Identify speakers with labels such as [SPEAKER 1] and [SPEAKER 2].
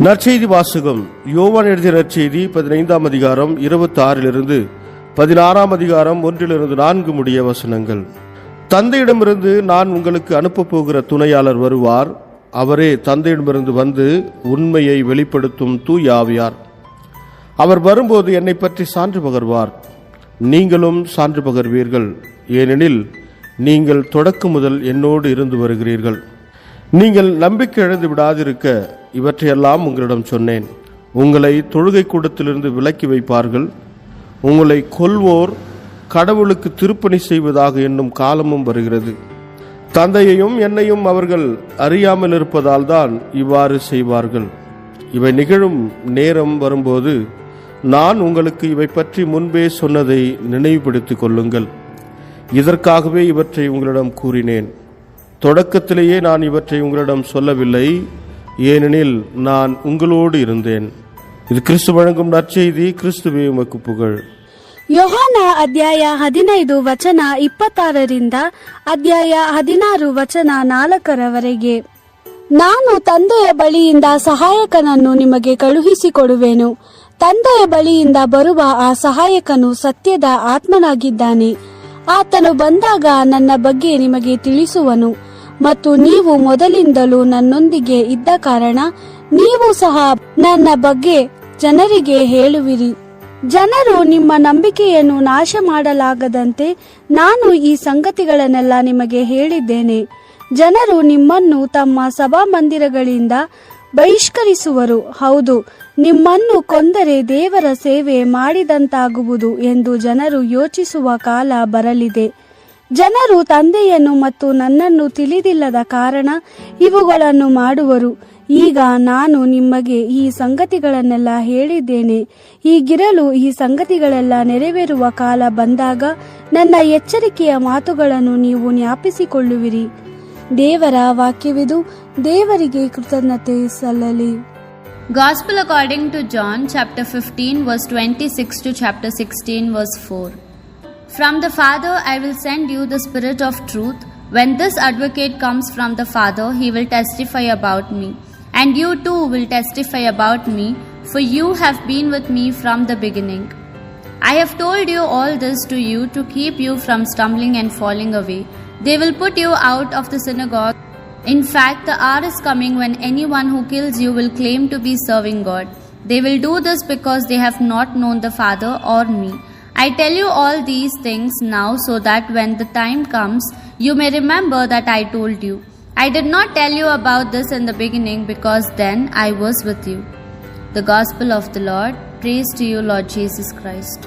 [SPEAKER 1] நற்செய்தி வாசகம். யோவான் எழுதிய நற்செய்தி 15ஆம் அதிகாரம் 26 16ஆம் அதிகாரம் 1-4 முடிய வசனங்கள். தந்தையிடமிருந்து நான் உங்களுக்கு அனுப்பப் போகிற துணையாளர் வருவார். அவரே தந்தையிடமிருந்து வந்து உண்மையை வெளிப்படுத்தும் தூய ஆவியார். அவர் வரும்போது என்னை பற்றி சான்று பகர்வார். நீங்களும் சான்று பகர்வீர்கள், ஏனெனில் நீங்கள் தொடக்கம் முதல் என்னோடு இருந்து வருகிறீர்கள். நீங்கள் நம்பிக்கை இழந்து விடாதிருக்க இவற்றையெல்லாம் உங்களிடம் சொன்னேன். உங்களை தொழுகை கூடத்திலிருந்து விலக்கி வைப்பார்கள். உங்களை கொல்வோர் கடவுளுக்கு திருப்பணி செய்வதாக என்னும் காலமும் வருகிறது. தந்தையையும் என்னையும் அவர்கள் அறியாமல் இருப்பதால் தான் இவ்வாறு செய்வார்கள். இவை நிகழும் நேரம் வரும்போது நான் உங்களுக்கு இவை பற்றி முன்பே சொன்னதை நினைவுபடுத்திக் கொள்ளுங்கள். இதற்காகவே இவற்றை உங்களிடம் கூறினேன். தொடக்கத்திலேயே நான் இவற்றை உங்களிடம் சொல்லவில்லை, ஏனெனில் நான் உங்களோடு இருந்தேன். இது கிறிஸ்து வழங்கும் நற்செய்தி. கிறிஸ்துவே உமக்கு புகழ்.
[SPEAKER 2] ಯೋಹಾನ ಅಧ್ಯಾಯ 15 ವಚನ 26 ಅಧ್ಯಾಯ 16 ವಚನ 4 ನಾನು ತಂದೆಯ ಬಳಿಯಿಂದ ಸಹಾಯಕನನ್ನು ನಿಮಗೆ ಕಳುಹಿಸಿಕೊಡುವೆನು. ತಂದೆಯ ಬಳಿಯಿಂದ ಬರುವ ಆ ಸಹಾಯಕನು ಸತ್ಯದ ಆತ್ಮನಾಗಿದ್ದಾನೆ. ಆತನು ಬಂದಾಗ ನನ್ನ ಬಗ್ಗೆ ನಿಮಗೆ ತಿಳಿಸುವನು. ಮತ್ತು ನೀವು ಮೊದಲಿಂದಲೂ ನನ್ನೊಂದಿಗೆ ಇದ್ದ ಕಾರಣ ನೀವು ಸಹ ನನ್ನ ಬಗ್ಗೆ ಜನರಿಗೆ ಹೇಳುವಿರಿ. ಜನರು ನಿಮ್ಮ ನಂಬಿಕೆಯನ್ನು ನಾಶ ಮಾಡಲಾಗದಂತೆ ನಾನು ಈ ಸಂಗತಿಗಳನ್ನೆಲ್ಲ ನಿಮಗೆ ಹೇಳಿದ್ದೇನೆ. ಜನರು ನಿಮ್ಮನ್ನು ತಮ್ಮ ಸಭಾಮಂದಿರಗಳಿಂದ ಬಹಿಷ್ಕರಿಸುವರು. ಹೌದು, ನಿಮ್ಮನ್ನು ಕೊಂದರೆ ದೇವರ ಸೇವೆ ಮಾಡಿದಂತಾಗುವುದು ಎಂದು ಜನರು ಯೋಚಿಸುವ ಕಾಲ ಬರಲಿದೆ. ಜನರು ತಂದೆಯನ್ನು ಮತ್ತು ನನ್ನನ್ನು ತಿಳಿದಿಲ್ಲದ ಕಾರಣ ಇವುಗಳನ್ನು ಮಾಡುವರು. ಈಗ ನಾನು ನಿಮಗೆ ಈ ಸಂಗತಿಗಳನ್ನೆಲ್ಲ ಹೇಳಿದ್ದೇನೆ. ಹೀಗಿರಲು ಈ ಸಂಗತಿಗಳೆಲ್ಲ ನೆರವೇರುವ ಕಾಲ ಬಂದಾಗ ನನ್ನ ಎಚ್ಚರಿಕೆಯ ಮಾತುಗಳನ್ನು ನೀವು ಜ್ಞಾಪಿಸಿಕೊಳ್ಳುವಿರಿ. ದೇವರ ವಾಕ್ಯವಿದು. ದೇವರಿಗೆ ಕೃತಜ್ಞತೆ ಸಲ್ಲಲಿ.
[SPEAKER 3] Gospel according to John, chapter 15, verse 26 to chapter 16, verse 4. From the Father I will send you the Spirit of truth. When this advocate comes from the Father, he will testify about me. And you too will testify about me, for you have been with me from the beginning. I have told you all this to you to keep you from stumbling and falling away. They will put you out of the synagogue. In fact, the hour is coming when anyone who kills you will claim to be serving God. They will do this because they have not known the Father or me. I tell you all these things now so that when the time comes, you may remember that I told you. I did not tell you about this in the beginning because then I was with you. The Gospel of the Lord. Praise to you, Lord Jesus Christ.